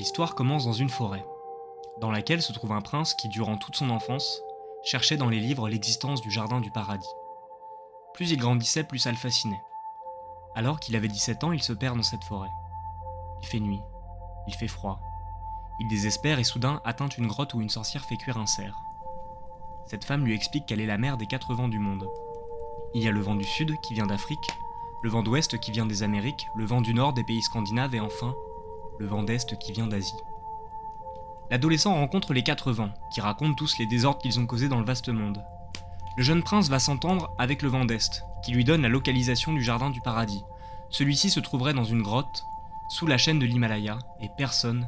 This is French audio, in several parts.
L'histoire commence dans une forêt, dans laquelle se trouve un prince qui, durant toute son enfance, cherchait dans les livres l'existence du jardin du paradis. Plus il grandissait, plus ça le fascinait. Alors qu'il avait 17 ans, il se perd dans cette forêt. Il fait nuit, il fait froid. Il désespère et soudain atteint une grotte où une sorcière fait cuire un cerf. Cette femme lui explique qu'elle est la mère des 4 vents du monde. Il y a le vent du sud qui vient d'Afrique, le vent d'ouest qui vient des Amériques, le vent du nord des pays scandinaves et enfin, le vent d'est qui vient d'Asie. L'adolescent rencontre les 4 vents, qui racontent tous les désordres qu'ils ont causés dans le vaste monde. Le jeune prince va s'entendre avec le vent d'est, qui lui donne la localisation du jardin du paradis. Celui-ci se trouverait dans une grotte, sous la chaîne de l'Himalaya, et personne,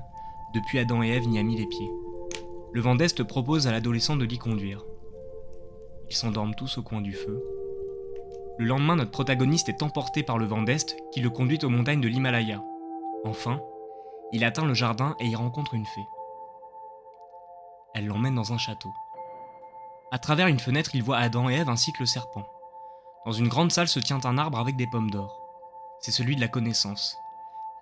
depuis Adam et Ève, n'y a mis les pieds. Le vent d'est propose à l'adolescent de l'y conduire. Ils s'endorment tous au coin du feu. Le lendemain, notre protagoniste est emporté par le vent d'est, qui le conduit aux montagnes de l'Himalaya. Enfin, il atteint le jardin et y rencontre une fée. Elle l'emmène dans un château. À travers une fenêtre, il voit Adam et Ève ainsi que le serpent. Dans une grande salle se tient un arbre avec des pommes d'or. C'est celui de la connaissance.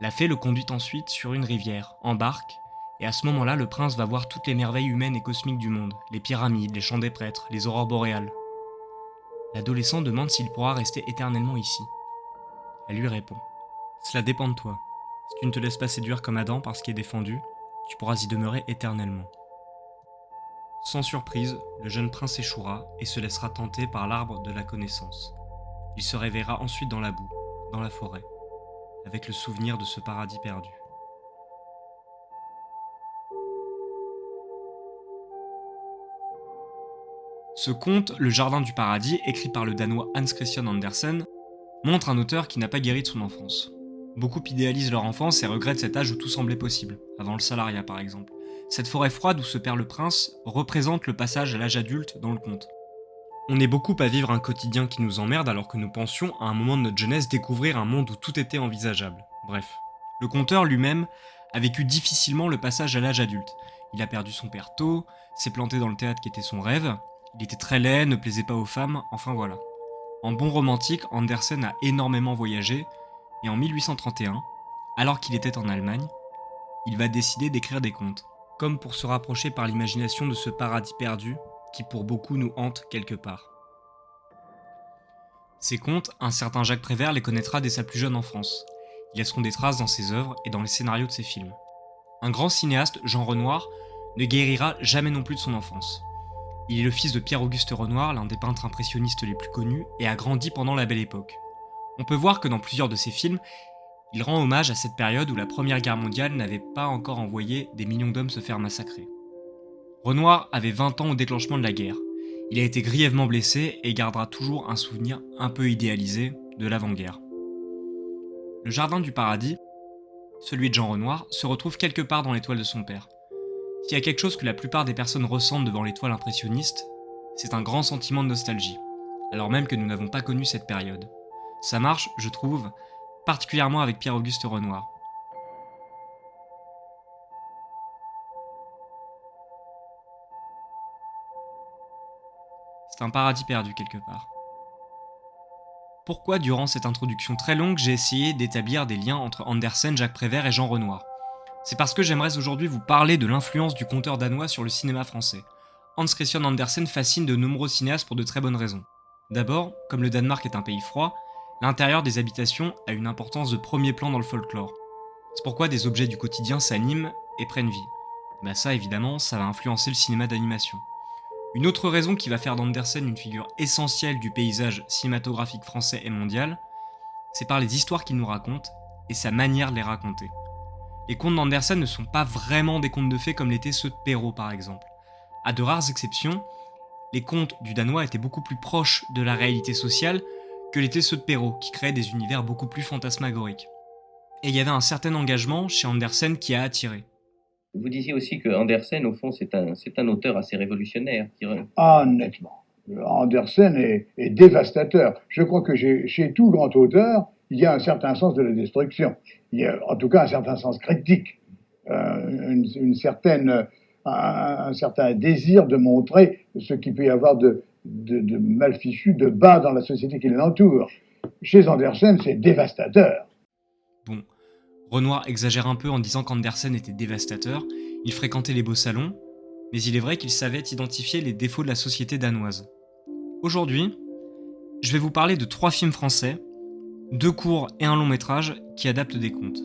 La fée le conduit ensuite sur une rivière, en barque, et à ce moment-là, le prince va voir toutes les merveilles humaines et cosmiques du monde, les pyramides, les champs des prêtres, les aurores boréales. L'adolescent demande s'il pourra rester éternellement ici. Elle lui répond : cela dépend de toi. Si tu ne te laisses pas séduire comme Adam par ce qui est défendu, tu pourras y demeurer éternellement. Sans surprise, le jeune prince échouera et se laissera tenter par l'arbre de la connaissance. Il se réveillera ensuite dans la boue, dans la forêt, avec le souvenir de ce paradis perdu. Ce conte, Le Jardin du Paradis, écrit par le Danois Hans Christian Andersen, montre un auteur qui n'a pas guéri de son enfance. Beaucoup idéalisent leur enfance et regrettent cet âge où tout semblait possible, avant le salariat par exemple. Cette forêt froide où se perd le prince représente le passage à l'âge adulte dans le conte. On est beaucoup à vivre un quotidien qui nous emmerde alors que nous pensions, à un moment de notre jeunesse, découvrir un monde où tout était envisageable. Bref, le conteur lui-même a vécu difficilement le passage à l'âge adulte. Il a perdu son père tôt, s'est planté dans le théâtre qui était son rêve, il était très laid, ne plaisait pas aux femmes, enfin voilà. En bon romantique, Andersen a énormément voyagé, et en 1831, alors qu'il était en Allemagne, il va décider d'écrire des contes, comme pour se rapprocher par l'imagination de ce paradis perdu qui pour beaucoup nous hante quelque part. Ces contes, un certain Jacques Prévert les connaîtra dès sa plus jeune enfance. Ils laisseront des traces dans ses œuvres et dans les scénarios de ses films. Un grand cinéaste, Jean Renoir, ne guérira jamais non plus de son enfance. Il est le fils de Pierre-Auguste Renoir, l'un des peintres impressionnistes les plus connus, et a grandi pendant la Belle Époque. On peut voir que dans plusieurs de ses films, il rend hommage à cette période où la Première Guerre mondiale n'avait pas encore envoyé des millions d'hommes se faire massacrer. Renoir avait 20 ans au déclenchement de la guerre. Il a été grièvement blessé et gardera toujours un souvenir un peu idéalisé de l'avant-guerre. Le Jardin du Paradis, celui de Jean Renoir, se retrouve quelque part dans l'étoile de son père. S'il y a quelque chose que la plupart des personnes ressentent devant l'étoile impressionniste, c'est un grand sentiment de nostalgie, alors même que nous n'avons pas connu cette période. Ça marche, je trouve, particulièrement avec Pierre-Auguste Renoir. C'est un paradis perdu quelque part. Pourquoi, durant cette introduction très longue, j'ai essayé d'établir des liens entre Andersen, Jacques Prévert et Jean Renoir ? C'est parce que j'aimerais aujourd'hui vous parler de l'influence du conteur danois sur le cinéma français. Hans Christian Andersen fascine de nombreux cinéastes pour de très bonnes raisons. D'abord, comme le Danemark est un pays froid, l'intérieur des habitations a une importance de premier plan dans le folklore. C'est pourquoi des objets du quotidien s'animent et prennent vie. Ça évidemment, ça va influencer le cinéma d'animation. Une autre raison qui va faire d'Andersen une figure essentielle du paysage cinématographique français et mondial, c'est par les histoires qu'il nous raconte et sa manière de les raconter. Les contes d'Andersen ne sont pas vraiment des contes de fées comme l'étaient ceux de Perrault par exemple. À de rares exceptions, les contes du Danois étaient beaucoup plus proches de la réalité sociale que l'étaient ceux de Perrault, qui créaient des univers beaucoup plus fantasmagoriques. Et il y avait un certain engagement chez Andersen qui a attiré. Vous disiez aussi que Andersen, au fond, c'est un auteur assez révolutionnaire. Ah, nettement. Andersen est dévastateur. Je crois que chez tout grand auteur, il y a un certain sens de la destruction. Il y a en tout cas un certain sens critique, un certain désir de montrer ce qu'il peut y avoir de mal fichu, de bas dans la société qui l'entoure. Chez Andersen, c'est dévastateur. Bon, Renoir exagère un peu en disant qu'Andersen était dévastateur, il fréquentait les beaux salons, mais il est vrai qu'il savait identifier les défauts de la société danoise. Aujourd'hui, je vais vous parler de 3 films français, 2 courts et un long métrage qui adaptent des contes.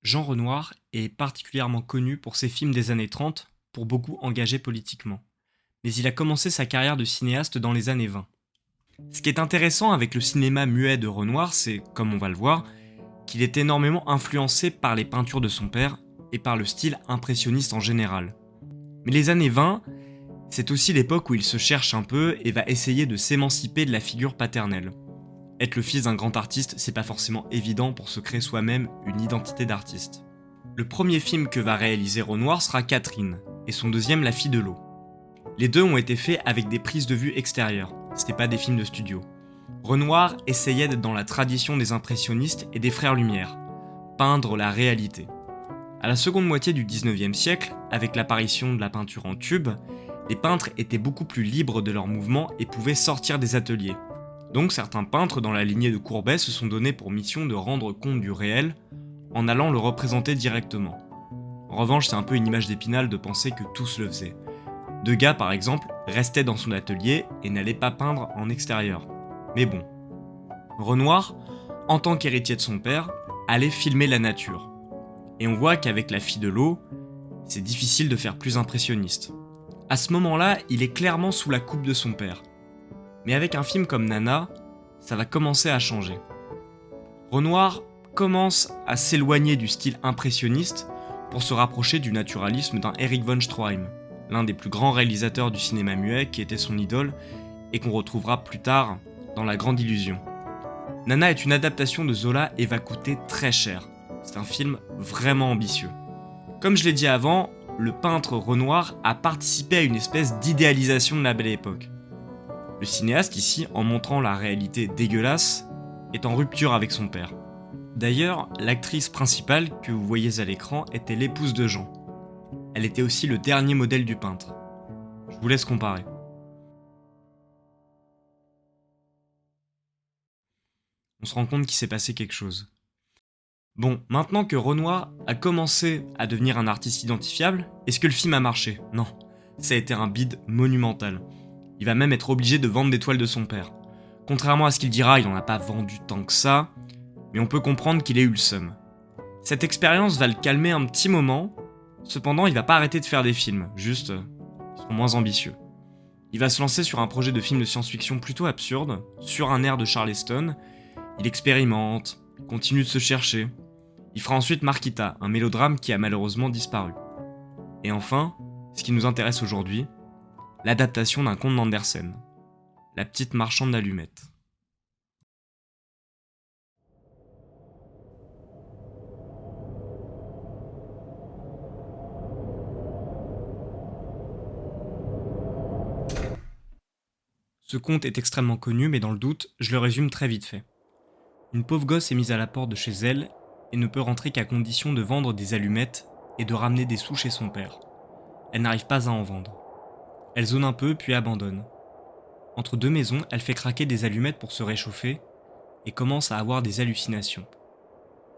Jean Renoir est particulièrement connu pour ses films des années 30, pour beaucoup engagés politiquement. Mais il a commencé sa carrière de cinéaste dans les années 20. Ce qui est intéressant avec le cinéma muet de Renoir, c'est, comme on va le voir, qu'il est énormément influencé par les peintures de son père et par le style impressionniste en général. Mais les années 20, c'est aussi l'époque où il se cherche un peu et va essayer de s'émanciper de la figure paternelle. Être le fils d'un grand artiste, c'est pas forcément évident pour se créer soi-même une identité d'artiste. Le premier film que va réaliser Renoir sera Catherine, et son deuxième La fille de l'eau. Les deux ont été faits avec des prises de vue extérieures, c'était pas des films de studio. Renoir essayait d'être dans la tradition des impressionnistes et des frères Lumière, peindre la réalité. À la seconde moitié du 19e siècle, avec l'apparition de la peinture en tube, les peintres étaient beaucoup plus libres de leurs mouvements et pouvaient sortir des ateliers. Donc certains peintres dans la lignée de Courbet se sont donnés pour mission de rendre compte du réel en allant le représenter directement. En revanche, c'est un peu une image d'Épinal de penser que tous le faisaient. Degas, par exemple, restait dans son atelier et n'allait pas peindre en extérieur. Mais bon. Renoir, en tant qu'héritier de son père, allait filmer la nature. Et on voit qu'avec La fille de l'eau, c'est difficile de faire plus impressionniste. À ce moment-là, il est clairement sous la coupe de son père. Mais avec un film comme Nana, ça va commencer à changer. Renoir commence à s'éloigner du style impressionniste pour se rapprocher du naturalisme d'un Erich von Stroheim, l'un des plus grands réalisateurs du cinéma muet qui était son idole et qu'on retrouvera plus tard dans La Grande Illusion. Nana est une adaptation de Zola et va coûter très cher. C'est un film vraiment ambitieux. Comme je l'ai dit avant, le peintre Renoir a participé à une espèce d'idéalisation de la Belle Époque. Le cinéaste ici, en montrant la réalité dégueulasse, est en rupture avec son père. D'ailleurs, l'actrice principale que vous voyez à l'écran était l'épouse de Jean. Elle était aussi le dernier modèle du peintre. Je vous laisse comparer. On se rend compte qu'il s'est passé quelque chose. Bon, maintenant que Renoir a commencé à devenir un artiste identifiable, est-ce que le film a marché ? Non, ça a été un bide monumental. Il va même être obligé de vendre des toiles de son père. Contrairement à ce qu'il dira, il n'en a pas vendu tant que ça, mais on peut comprendre qu'il ait eu le seum. Cette expérience va le calmer un petit moment, cependant il va pas arrêter de faire des films, juste ils seront moins ambitieux. Il va se lancer sur un projet de film de science-fiction plutôt absurde, sur un air de Charleston, il expérimente, continue de se chercher. Il fera ensuite Marquita, un mélodrame qui a malheureusement disparu. Et enfin, ce qui nous intéresse aujourd'hui, l'adaptation d'un conte d'Andersen, La petite marchande d'allumettes. Ce conte est extrêmement connu, mais dans le doute, je le résume très vite fait. Une pauvre gosse est mise à la porte de chez elle et ne peut rentrer qu'à condition de vendre des allumettes et de ramener des sous chez son père. Elle n'arrive pas à en vendre. Elle zone un peu puis abandonne. Entre deux maisons, elle fait craquer des allumettes pour se réchauffer et commence à avoir des hallucinations.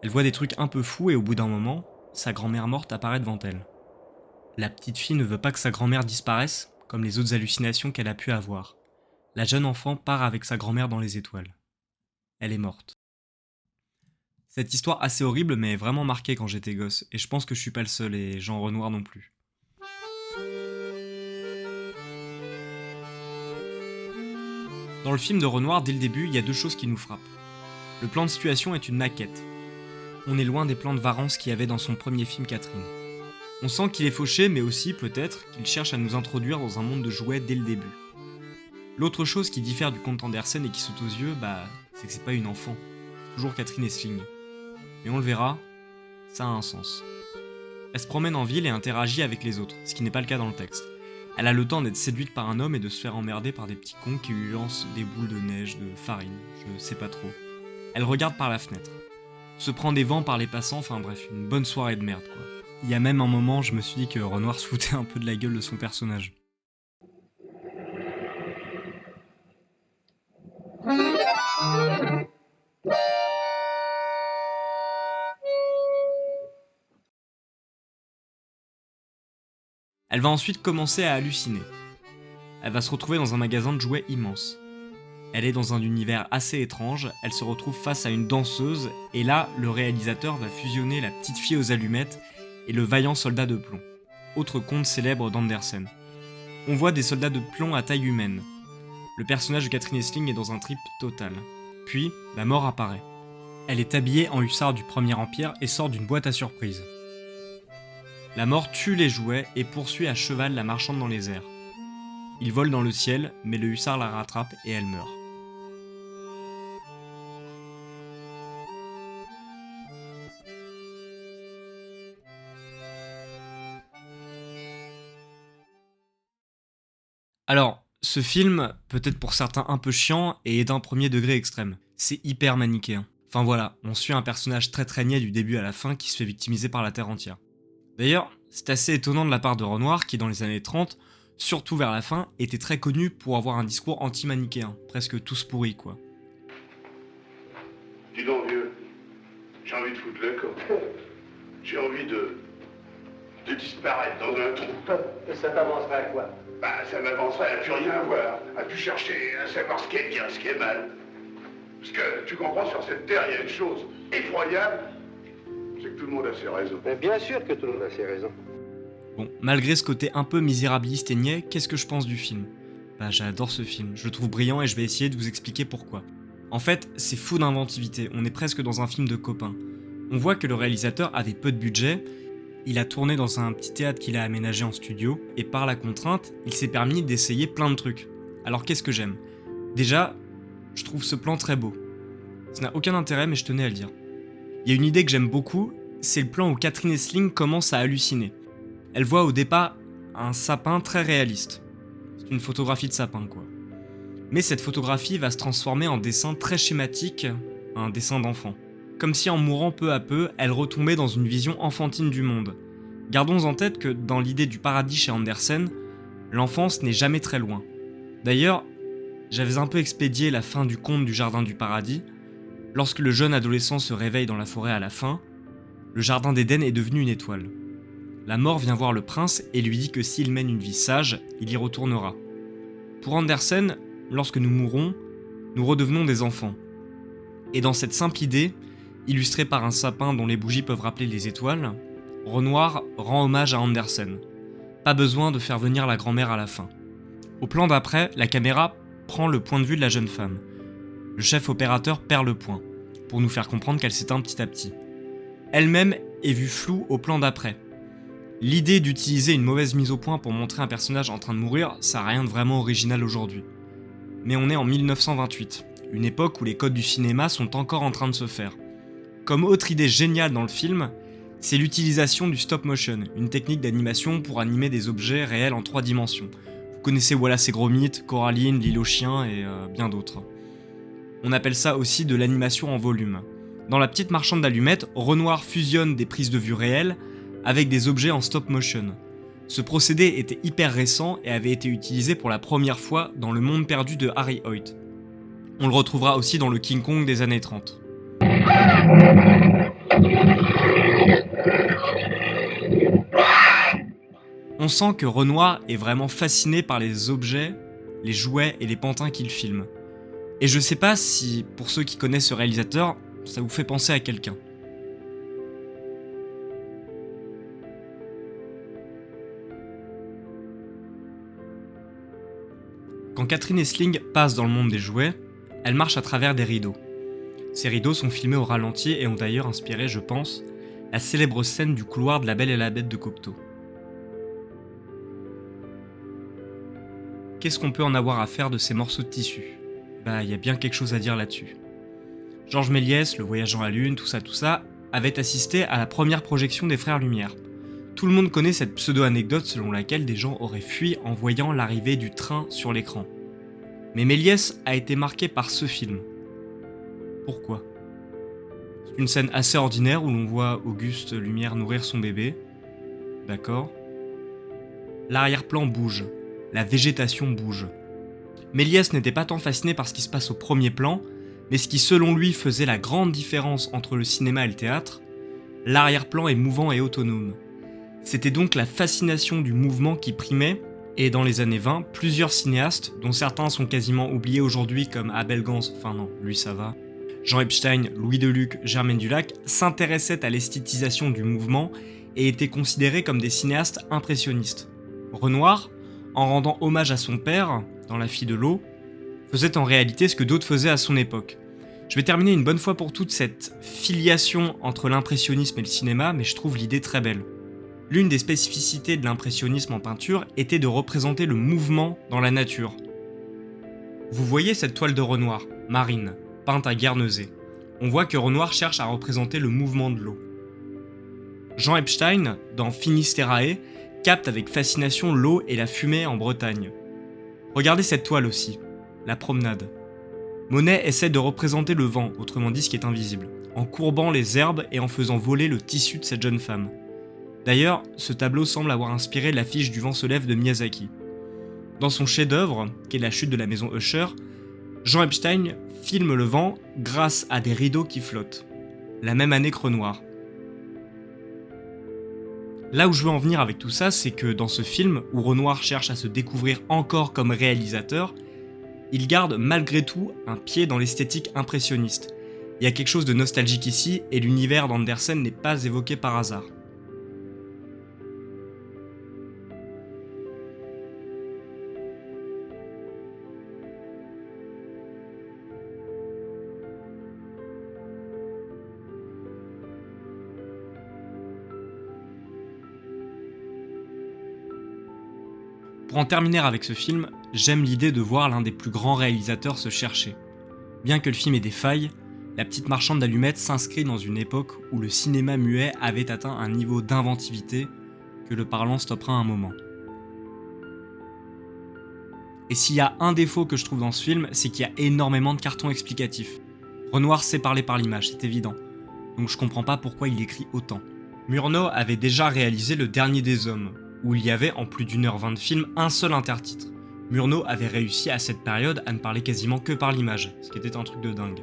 Elle voit des trucs un peu fous et au bout d'un moment, sa grand-mère morte apparaît devant elle. La petite fille ne veut pas que sa grand-mère disparaisse, comme les autres hallucinations qu'elle a pu avoir. La jeune enfant part avec sa grand-mère dans les étoiles. Elle est morte. Cette histoire assez horrible m'est vraiment marquée quand j'étais gosse, et je pense que je suis pas le seul, et Jean Renoir non plus. Dans le film de Renoir, dès le début, il y a deux choses qui nous frappent. Le plan de situation est une maquette. On est loin des plans de Varence qu'il y avait dans son premier film Catherine. On sent qu'il est fauché, mais aussi, peut-être, qu'il cherche à nous introduire dans un monde de jouets dès le début. L'autre chose qui diffère du conte Andersen et qui saute aux yeux, c'est que c'est pas une enfant. C'est toujours Catherine Essling. Mais on le verra, ça a un sens. Elle se promène en ville et interagit avec les autres, ce qui n'est pas le cas dans le texte. Elle a le temps d'être séduite par un homme et de se faire emmerder par des petits cons qui lui lancent des boules de neige, de farine, je sais pas trop. Elle regarde par la fenêtre. Se prend des vents par les passants, enfin bref, une bonne soirée de merde quoi. Il y a même un moment, je me suis dit que Renoir se foutait un peu de la gueule de son personnage. Elle va ensuite commencer à halluciner. Elle va se retrouver dans un magasin de jouets immense. Elle est dans un univers assez étrange, elle se retrouve face à une danseuse, et là, le réalisateur va fusionner la petite fille aux allumettes et le vaillant soldat de plomb. Autre conte célèbre d'Andersen. On voit des soldats de plomb à taille humaine. Le personnage de Catherine Essling est dans un trip total. Puis, la mort apparaît. Elle est habillée en hussard du Premier Empire et sort d'une boîte à surprise. La mort tue les jouets et poursuit à cheval la marchande dans les airs. Il vole dans le ciel, mais le hussard la rattrape et elle meurt. Alors, ce film, peut-être pour certains un peu chiant, et est d'un premier degré extrême. C'est hyper manichéen. Enfin voilà, on suit un personnage très niais du début à la fin qui se fait victimiser par la Terre entière. D'ailleurs, c'est assez étonnant de la part de Renoir qui, dans les années 30, surtout vers la fin, était très connu pour avoir un discours anti-manichéen, presque tous pourris quoi. Dis donc vieux, j'ai envie de foutre le camp. J'ai envie de disparaître dans un trou. Et ça t'avancerait à quoi? Bah, ça m'avancerait à plus rien voir, à plus chercher, à savoir ce qui est bien, ce qui est mal. Parce que, tu comprends, sur cette terre, il y a une chose effroyable, c'est que tout le monde a ses raisons. Mais bien sûr que tout le monde a ses raisons. Bon, malgré ce côté un peu misérabiliste et niais, qu'est-ce que je pense du film? Bah j'adore ce film, je le trouve brillant et je vais essayer de vous expliquer pourquoi. En fait, c'est fou d'inventivité, on est presque dans un film de copains. On voit que le réalisateur avait peu de budget, il a tourné dans un petit théâtre qu'il a aménagé en studio, et par la contrainte, il s'est permis d'essayer plein de trucs. Alors qu'est-ce que j'aime? Déjà, je trouve ce plan très beau. Ça n'a aucun intérêt mais je tenais à le dire. Il y a une idée que j'aime beaucoup, c'est le plan où Catherine Essling commence à halluciner. Elle voit au départ un sapin très réaliste. C'est une photographie de sapin quoi. Mais cette photographie va se transformer en dessin très schématique, un dessin d'enfant. Comme si en mourant peu à peu, elle retombait dans une vision enfantine du monde. Gardons en tête que dans l'idée du paradis chez Andersen, l'enfance n'est jamais très loin. D'ailleurs, j'avais un peu expédié la fin du conte du jardin du paradis. Lorsque le jeune adolescent se réveille dans la forêt à la fin, le jardin d'Éden est devenu une étoile. La mort vient voir le prince et lui dit que s'il mène une vie sage, il y retournera. Pour Andersen, lorsque nous mourons, nous redevenons des enfants. Et dans cette simple idée, illustrée par un sapin dont les bougies peuvent rappeler les étoiles, Renoir rend hommage à Andersen. Pas besoin de faire venir la grand-mère à la fin. Au plan d'après, la caméra prend le point de vue de la jeune femme. Le chef opérateur perd le point, pour nous faire comprendre qu'elle s'éteint petit à petit. Elle-même est vue floue au plan d'après. L'idée d'utiliser une mauvaise mise au point pour montrer un personnage en train de mourir, ça n'a rien de vraiment original aujourd'hui. Mais on est en 1928, une époque où les codes du cinéma sont encore en train de se faire. Comme autre idée géniale dans le film, c'est l'utilisation du stop motion, une technique d'animation pour animer des objets réels en 3 dimensions. Vous connaissez Wallace et Gromit, Coraline, L'île aux chiens et bien d'autres. On appelle ça aussi de l'animation en volume. Dans La petite marchande d'allumettes, Renoir fusionne des prises de vue réelles avec des objets en stop motion. Ce procédé était hyper récent et avait été utilisé pour la première fois dans Le Monde perdu de Harry Hoyt. On le retrouvera aussi dans le King Kong des années 30. On sent que Renoir est vraiment fasciné par les objets, les jouets et les pantins qu'il filme. Et je sais pas si, pour ceux qui connaissent ce réalisateur, ça vous fait penser à quelqu'un. Quand Catherine Essling passe dans le monde des jouets, elle marche à travers des rideaux. Ces rideaux sont filmés au ralenti et ont d'ailleurs inspiré, je pense, la célèbre scène du couloir de La Belle et la Bête de Cocteau. Qu'est-ce qu'on peut en avoir à faire de ces morceaux de tissu? Bah, y a bien quelque chose à dire là-dessus. Georges Méliès, Le Voyage dans la Lune, tout ça, avait assisté à la première projection des Frères Lumière. Tout le monde connaît cette pseudo-anecdote selon laquelle des gens auraient fui en voyant l'arrivée du train sur l'écran. Mais Méliès a été marqué par ce film. Pourquoi ? C'est une scène assez ordinaire où l'on voit Auguste Lumière nourrir son bébé. D'accord ? L'arrière-plan bouge, la végétation bouge. Méliès n'était pas tant fasciné par ce qui se passe au premier plan, mais ce qui selon lui faisait la grande différence entre le cinéma et le théâtre, l'arrière-plan est mouvant et autonome. C'était donc la fascination du mouvement qui primait, et dans les années 20, plusieurs cinéastes, dont certains sont quasiment oubliés aujourd'hui comme Abel Gance, enfin non, lui ça va, Jean Epstein, Louis Deluc, Germaine Dulac, s'intéressaient à l'esthétisation du mouvement et étaient considérés comme des cinéastes impressionnistes. Renoir, en rendant hommage à son père, dans La fille de l'eau, faisait en réalité ce que d'autres faisaient à son époque. Je vais terminer une bonne fois pour toutes cette filiation entre l'impressionnisme et le cinéma, mais je trouve l'idée très belle. L'une des spécificités de l'impressionnisme en peinture était de représenter le mouvement dans la nature. Vous voyez cette toile de Renoir, Marine, peinte à Guernesey. On voit que Renoir cherche à représenter le mouvement de l'eau. Jean Epstein, dans Finisterae, capte avec fascination l'eau et la fumée en Bretagne. Regardez cette toile aussi, La promenade. Monet essaie de représenter le vent, autrement dit ce qui est invisible, en courbant les herbes et en faisant voler le tissu de cette jeune femme. D'ailleurs, ce tableau semble avoir inspiré l'affiche du vent se lève de Miyazaki. Dans son chef-d'œuvre, qui est La chute de la maison Usher, Jean Epstein filme le vent grâce à des rideaux qui flottent. La même année que Renoir. Là où je veux en venir avec tout ça, c'est que dans ce film, où Renoir cherche à se découvrir encore comme réalisateur, il garde malgré tout un pied dans l'esthétique impressionniste. Il y a quelque chose de nostalgique ici, et l'univers d'Andersen n'est pas évoqué par hasard. Pour en terminer avec ce film, j'aime l'idée de voir l'un des plus grands réalisateurs se chercher. Bien que le film ait des failles, La petite marchande d'allumettes s'inscrit dans une époque où le cinéma muet avait atteint un niveau d'inventivité que le parlant stoppera un moment. Et s'il y a un défaut que je trouve dans ce film, c'est qu'il y a énormément de cartons explicatifs. Renoir sait parler par l'image, c'est évident. Donc je comprends pas pourquoi il écrit autant. Murnau avait déjà réalisé Le Dernier des Hommes, où il y avait, en plus d'1h20 de film, un seul intertitre. Murnau avait réussi à cette période à ne parler quasiment que par l'image, ce qui était un truc de dingue.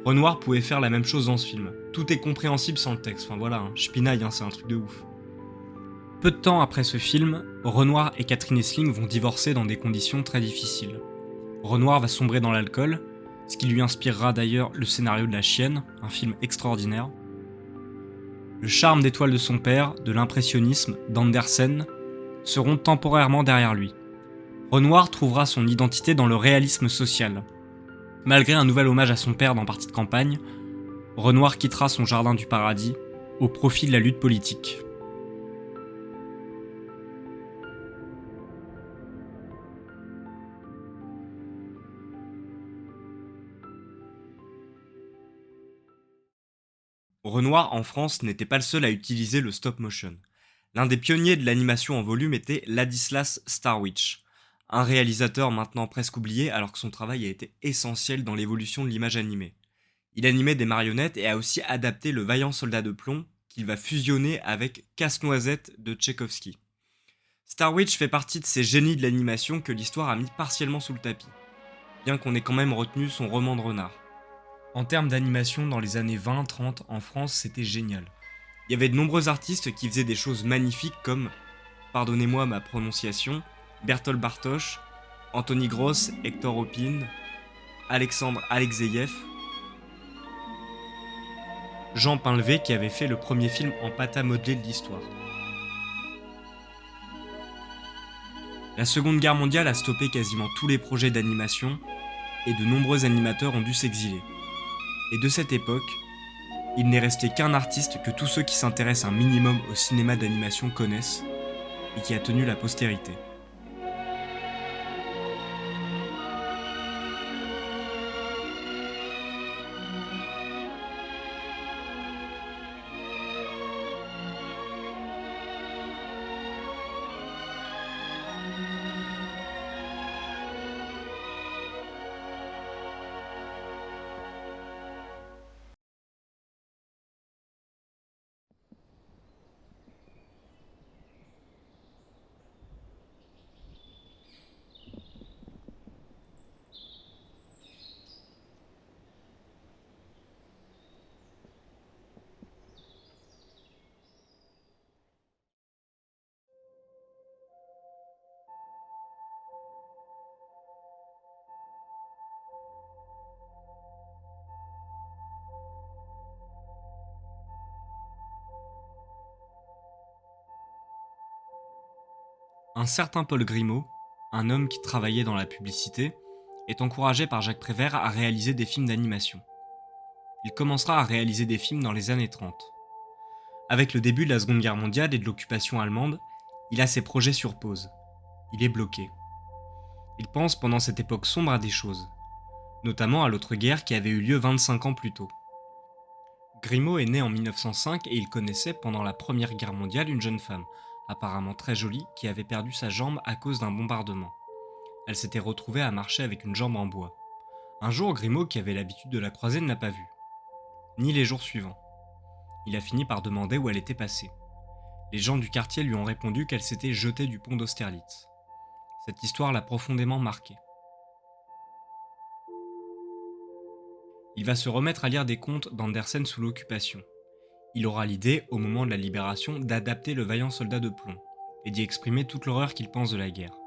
Renoir pouvait faire la même chose dans ce film. Tout est compréhensible sans le texte, enfin voilà, je pinaille, c'est un truc de ouf. Peu de temps après ce film, Renoir et Catherine Essling vont divorcer dans des conditions très difficiles. Renoir va sombrer dans l'alcool, ce qui lui inspirera d'ailleurs le scénario de La Chienne, un film extraordinaire. Le charme des toiles de son père, de l'impressionnisme, d'Andersen, seront temporairement derrière lui. Renoir trouvera son identité dans le réalisme social. Malgré un nouvel hommage à son père dans Partie de campagne, Renoir quittera son jardin du paradis au profit de la lutte politique. Renoir en France n'était pas le seul à utiliser le stop motion. L'un des pionniers de l'animation en volume était Ladislas Starwich, un réalisateur maintenant presque oublié alors que son travail a été essentiel dans l'évolution de l'image animée. Il animait des marionnettes et a aussi adapté Le Vaillant Soldat de Plomb, qu'il va fusionner avec Casse-Noisette de Tchaïkovski. Starwich fait partie de ces génies de l'animation que l'histoire a mis partiellement sous le tapis, bien qu'on ait quand même retenu son roman de renard. En termes d'animation, dans les années 20-30 en France, c'était génial. Il y avait de nombreux artistes qui faisaient des choses magnifiques comme, pardonnez-moi ma prononciation, Bertolt Bartosz, Anthony Gross, Hector Opin, Alexandre Alexeyev, Jean Painlevé qui avait fait le premier film en pâte à modeler de l'histoire. La Seconde Guerre mondiale a stoppé quasiment tous les projets d'animation et de nombreux animateurs ont dû s'exiler. Et de cette époque, il n'est resté qu'un artiste que tous ceux qui s'intéressent un minimum au cinéma d'animation connaissent et qui a tenu la postérité. Un certain Paul Grimaud, un homme qui travaillait dans la publicité, est encouragé par Jacques Prévert à réaliser des films d'animation. Il commencera à réaliser des films dans les années 30. Avec le début de la Seconde Guerre mondiale et de l'occupation allemande, il a ses projets sur pause. Il est bloqué. Il pense pendant cette époque sombre à des choses, notamment à l'autre guerre qui avait eu lieu 25 ans plus tôt. Grimaud est né en 1905 et il connaissait pendant la Première Guerre mondiale une jeune femme, apparemment très jolie, qui avait perdu sa jambe à cause d'un bombardement. Elle s'était retrouvée à marcher avec une jambe en bois. Un jour, Grimaud, qui avait l'habitude de la croiser, ne l'a pas vue, ni les jours suivants. Il a fini par demander où elle était passée. Les gens du quartier lui ont répondu qu'elle s'était jetée du pont d'Austerlitz. Cette histoire l'a profondément marqué. Il va se remettre à lire des contes d'Andersen sous l'occupation. Il aura l'idée, au moment de la libération, d'adapter Le Vaillant Soldat de Plomb et d'y exprimer toute l'horreur qu'il pense de la guerre.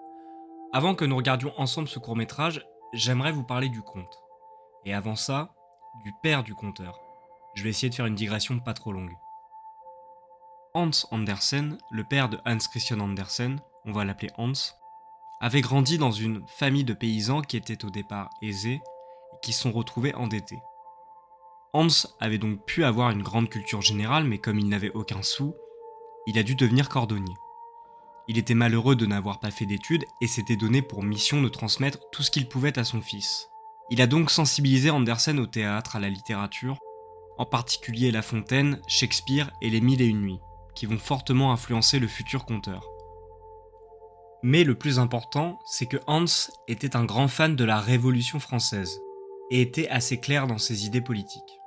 Avant que nous regardions ensemble ce court-métrage, j'aimerais vous parler du conte. Et avant ça, du père du conteur. Je vais essayer de faire une digression pas trop longue. Hans Andersen, le père de Hans Christian Andersen, on va l'appeler Hans, avait grandi dans une famille de paysans qui étaient au départ aisés et qui se sont retrouvés endettés. Hans avait donc pu avoir une grande culture générale, mais comme il n'avait aucun sou, il a dû devenir cordonnier. Il était malheureux de n'avoir pas fait d'études et s'était donné pour mission de transmettre tout ce qu'il pouvait à son fils. Il a donc sensibilisé Andersen au théâtre, à la littérature, en particulier La Fontaine, Shakespeare et Les Mille et une Nuits, qui vont fortement influencer le futur conteur. Mais le plus important, c'est que Hans était un grand fan de la Révolution française et était assez clair dans ses idées politiques.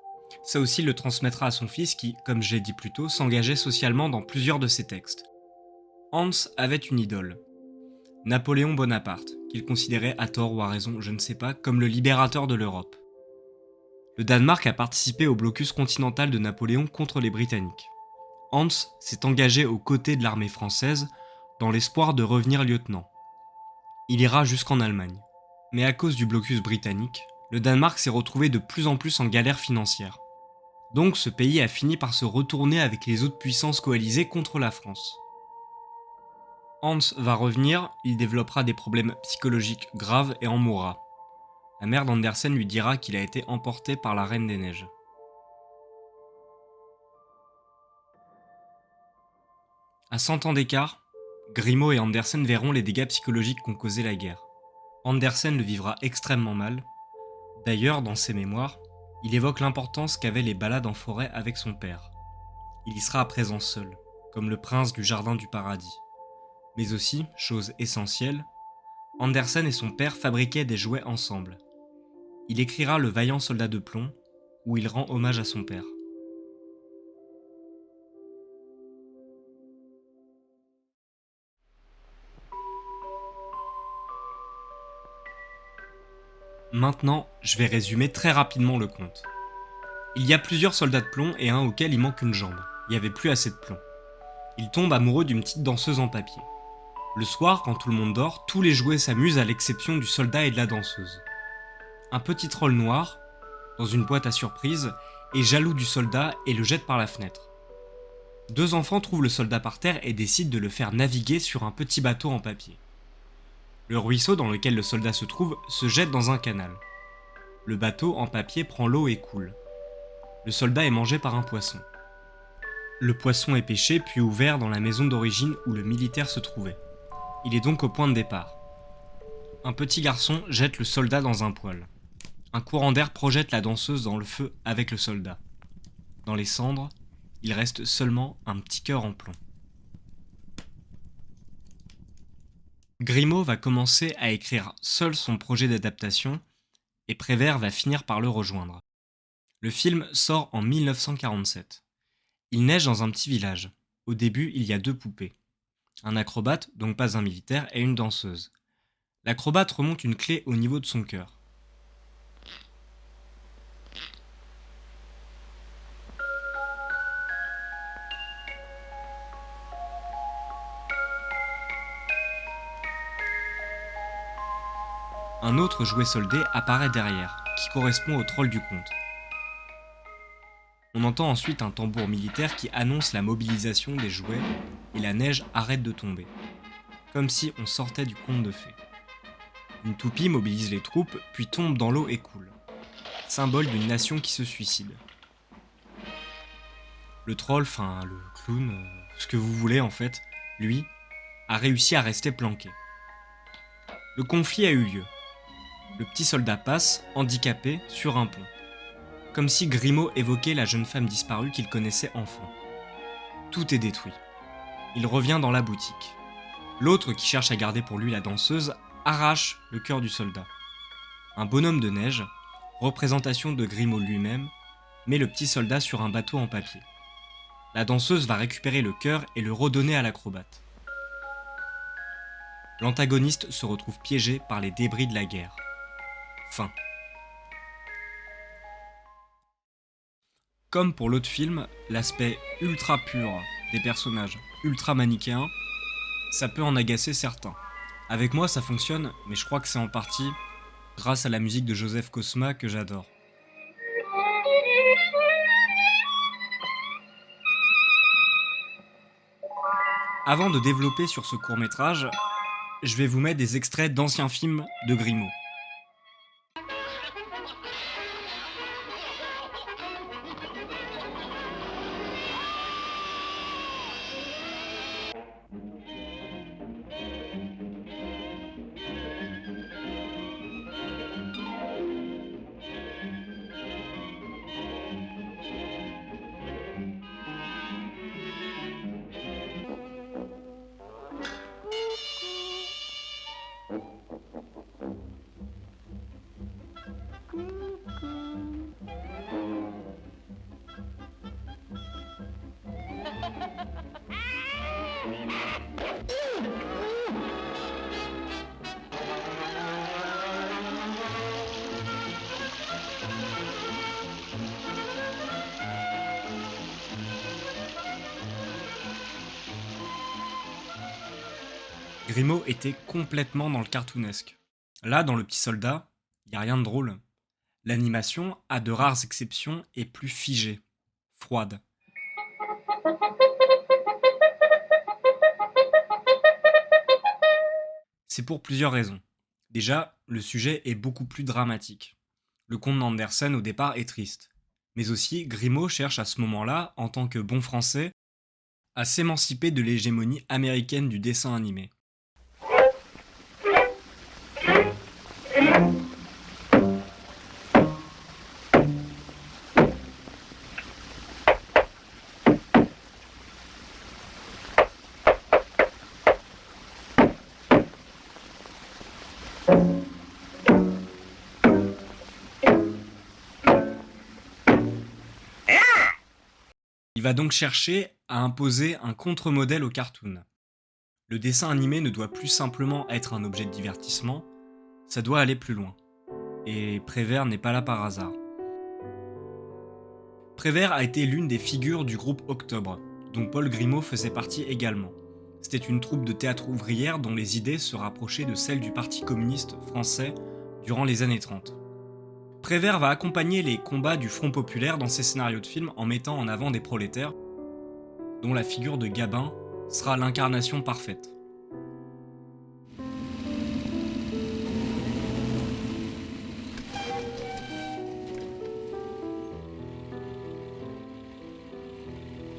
Ça aussi le transmettra à son fils qui, comme je l'ai dit plus tôt, s'engageait socialement dans plusieurs de ses textes. Hans avait une idole, Napoléon Bonaparte, qu'il considérait à tort ou à raison, je ne sais pas, comme le libérateur de l'Europe. Le Danemark a participé au blocus continental de Napoléon contre les Britanniques. Hans s'est engagé aux côtés de l'armée française dans l'espoir de revenir lieutenant. Il ira jusqu'en Allemagne. Mais à cause du blocus britannique, le Danemark s'est retrouvé de plus en plus en galère financière. Donc ce pays a fini par se retourner avec les autres puissances coalisées contre la France. Hans va revenir, il développera des problèmes psychologiques graves et en mourra. La mère d'Andersen lui dira qu'il a été emporté par la Reine des Neiges. À 100 ans d'écart, Grimaud et Andersen verront les dégâts psychologiques qu'ont causé la guerre. Andersen le vivra extrêmement mal. D'ailleurs, dans ses mémoires, il évoque l'importance qu'avaient les balades en forêt avec son père. Il y sera à présent seul, comme le prince du jardin du paradis. Mais aussi, chose essentielle, Andersen et son père fabriquaient des jouets ensemble. Il écrira Le Vaillant Soldat de Plomb, où il rend hommage à son père. Maintenant, je vais résumer très rapidement le conte. Il y a plusieurs soldats de plomb et un auquel il manque une jambe. Il n'y avait plus assez de plomb. Il tombe amoureux d'une petite danseuse en papier. Le soir, quand tout le monde dort, tous les jouets s'amusent à l'exception du soldat et de la danseuse. Un petit troll noir, dans une boîte à surprise, est jaloux du soldat et le jette par la fenêtre. Deux enfants trouvent le soldat par terre et décident de le faire naviguer sur un petit bateau en papier. Le ruisseau dans lequel le soldat se trouve se jette dans un canal. Le bateau en papier prend l'eau et coule. Le soldat est mangé par un poisson. Le poisson est pêché puis ouvert dans la maison d'origine où le militaire se trouvait. Il est donc au point de départ. Un petit garçon jette le soldat dans un poêle. Un courant d'air projette la danseuse dans le feu avec le soldat. Dans les cendres, il reste seulement un petit cœur en plomb. Grimaud va commencer à écrire seul son projet d'adaptation et Prévert va finir par le rejoindre. Le film sort en 1947. Il neige dans un petit village. Au début, il y a deux poupées. Un acrobate, donc pas un militaire, et une danseuse. L'acrobate remonte une clé au niveau de son cœur. Un autre jouet soldé apparaît derrière, qui correspond au troll du conte. On entend ensuite un tambour militaire qui annonce la mobilisation des jouets et la neige arrête de tomber. comme si on sortait du conte de fées. Une toupie mobilise les troupes, puis tombe dans l'eau et coule, symbole d'une nation qui se suicide. Le troll, le clown, ce que vous voulez en fait, lui, a réussi à rester planqué. Le conflit a eu lieu. Le petit soldat passe, handicapé, sur un pont. Comme si Grimaud évoquait la jeune femme disparue qu'il connaissait enfant. Tout est détruit. Il revient dans la boutique. L'autre, qui cherche à garder pour lui la danseuse, arrache le cœur du soldat. Un bonhomme de neige, représentation de Grimaud lui-même, met le petit soldat sur un bateau en papier. La danseuse va récupérer le cœur et le redonner à l'acrobate. L'antagoniste se retrouve piégé par les débris de la guerre. Fin. Comme pour l'autre film, l'aspect ultra pur des personnages ultra manichéens, ça peut en agacer certains. Avec moi ça fonctionne, mais je crois que c'est en partie grâce à la musique de Joseph Cosma que j'adore. Avant de développer sur ce court-métrage, je vais vous mettre des extraits d'anciens films de Grimaud. Grimaud était complètement dans le cartoonesque. Là, dans Le Petit Soldat, il n'y a rien de drôle. L'animation, à de rares exceptions, est plus figée, froide. C'est pour plusieurs raisons. Déjà, le sujet est beaucoup plus dramatique. Le conte d'Andersen au départ est triste. Mais aussi, Grimaud cherche à ce moment-là, en tant que bon français, à s'émanciper de l'hégémonie américaine du dessin animé. Il va donc chercher à imposer un contre-modèle au cartoon. Le dessin animé ne doit plus simplement être un objet de divertissement, ça doit aller plus loin. Et Prévert n'est pas là par hasard. Prévert a été l'une des figures du groupe Octobre, dont Paul Grimaud faisait partie également. C'était une troupe de théâtre ouvrière dont les idées se rapprochaient de celles du Parti communiste français durant les années 30. Prévert va accompagner les combats du Front populaire dans ses scénarios de films en mettant en avant des prolétaires, dont la figure de Gabin sera l'incarnation parfaite.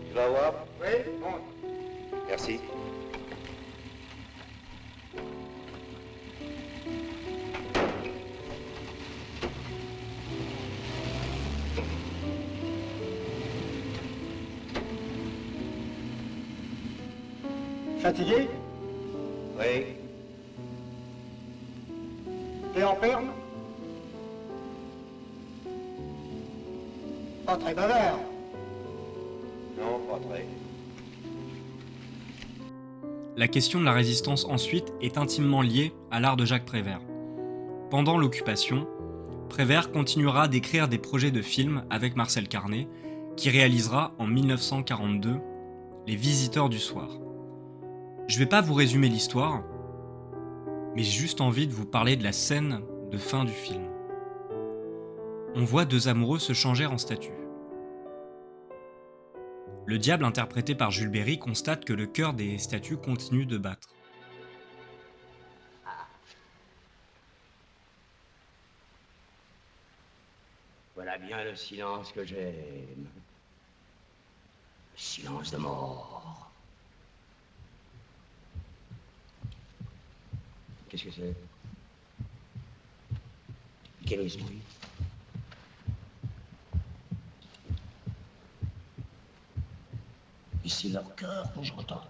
Tu vas voir? Oui, bon. Merci. Fatigué? Oui. T'es en perme? Pas très bavard. Non, pas très. La question de la résistance ensuite est intimement liée à l'art de Jacques Prévert. Pendant l'occupation, Prévert continuera d'écrire des projets de films avec Marcel Carné, qui réalisera en 1942 Les Visiteurs du Soir. Je vais pas vous résumer l'histoire, mais j'ai juste envie de vous parler de la scène de fin du film. On voit deux amoureux se changer en statues. Le diable interprété par Jules Berry constate que le cœur des statues continue de battre. Voilà bien le silence que j'aime. Le silence de mort. Qu'est-ce que c'est? Quel esprit? Et c'est leur cœur que j'entends.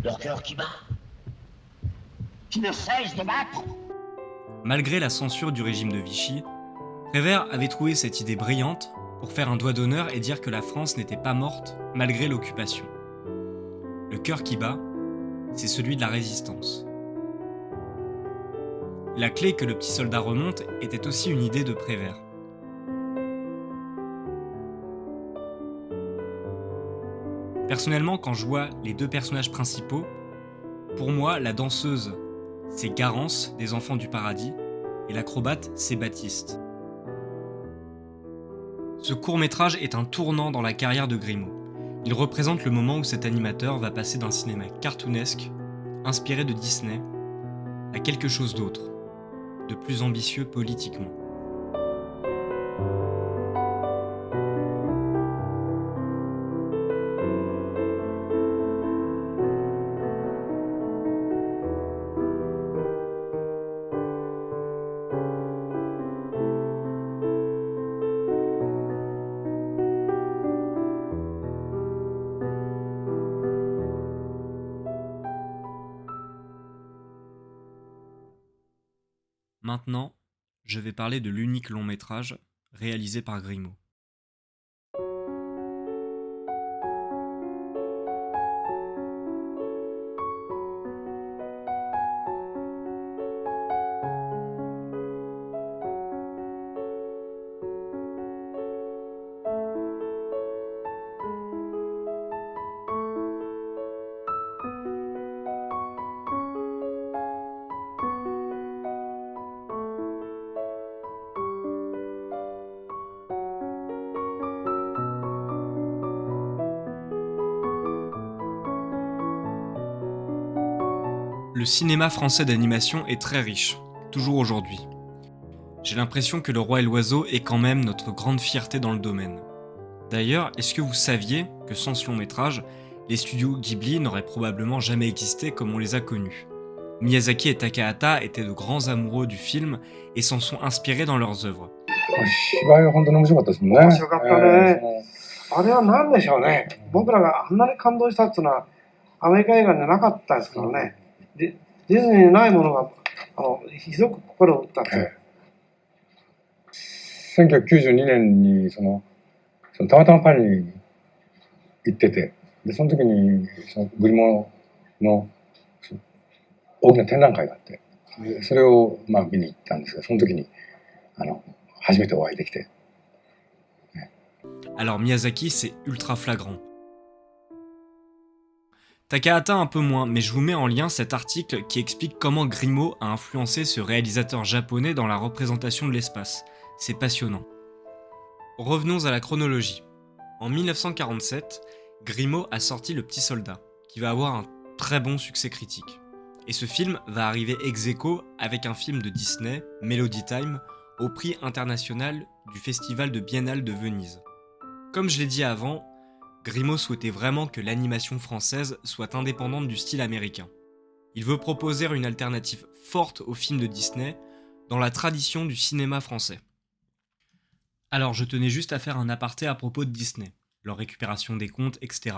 Leur cœur qui bat. Qui ne cesse de battre. Malgré la censure du régime de Vichy, Prévert avait trouvé cette idée brillante pour faire un doigt d'honneur et dire que la France n'était pas morte malgré l'occupation. Le cœur qui bat, c'est celui de la résistance. La clé que le petit soldat remonte était aussi une idée de Prévert. Personnellement, quand je vois les deux personnages principaux, pour moi, la danseuse, c'est Garance des Enfants du Paradis, et l'acrobate, c'est Baptiste. Ce court-métrage est un tournant dans la carrière de Grimaud. Il représente le moment où cet animateur va passer d'un cinéma cartoonesque, inspiré de Disney, à quelque chose d'autre, de plus ambitieux politiquement. Maintenant, je vais parler de l'unique long métrage réalisé par Grimaud. Le cinéma français d'animation est très riche, toujours aujourd'hui. J'ai l'impression que Le Roi et l'Oiseau est quand même notre grande fierté dans le domaine. D'ailleurs, est-ce que vous saviez que sans ce long métrage, les studios Ghibli n'auraient probablement jamais existé comme on les a connus? Miyazaki et Takahata étaient de grands amoureux du film et s'en sont inspirés dans leurs œuvres. 芝居は本当に面白かったですもんね。面白かったね。あれは何でしょうね。僕らがあんなに感動したっていうのはアメリカ映画じゃなかったですからね。ディズニーにないものがひどく心を打ったっていう。1992年にそのたまたまパリに行ってて、でその時にそのグリモの大きな展覧会があって、でそれを見に行ったんですが、その時に初めてお会いできて。Alors Miyazaki, c'est ultra flagrant. Takahata un peu moins, mais je vous mets en lien cet article qui explique comment Grimaud a influencé ce réalisateur japonais dans la représentation de l'espace. C'est passionnant. Revenons à la chronologie. En 1947, Grimaud a sorti Le Petit Soldat, qui va avoir un très bon succès critique. Et ce film va arriver ex aequo avec un film de Disney, Melody Time, au prix international du Festival de Biennale de Venise. Comme je l'ai dit avant, Grimaud souhaitait vraiment que l'animation française soit indépendante du style américain. Il veut proposer une alternative forte aux films de Disney dans la tradition du cinéma français. Alors je tenais juste à faire un aparté à propos de Disney, leur récupération des comptes, etc.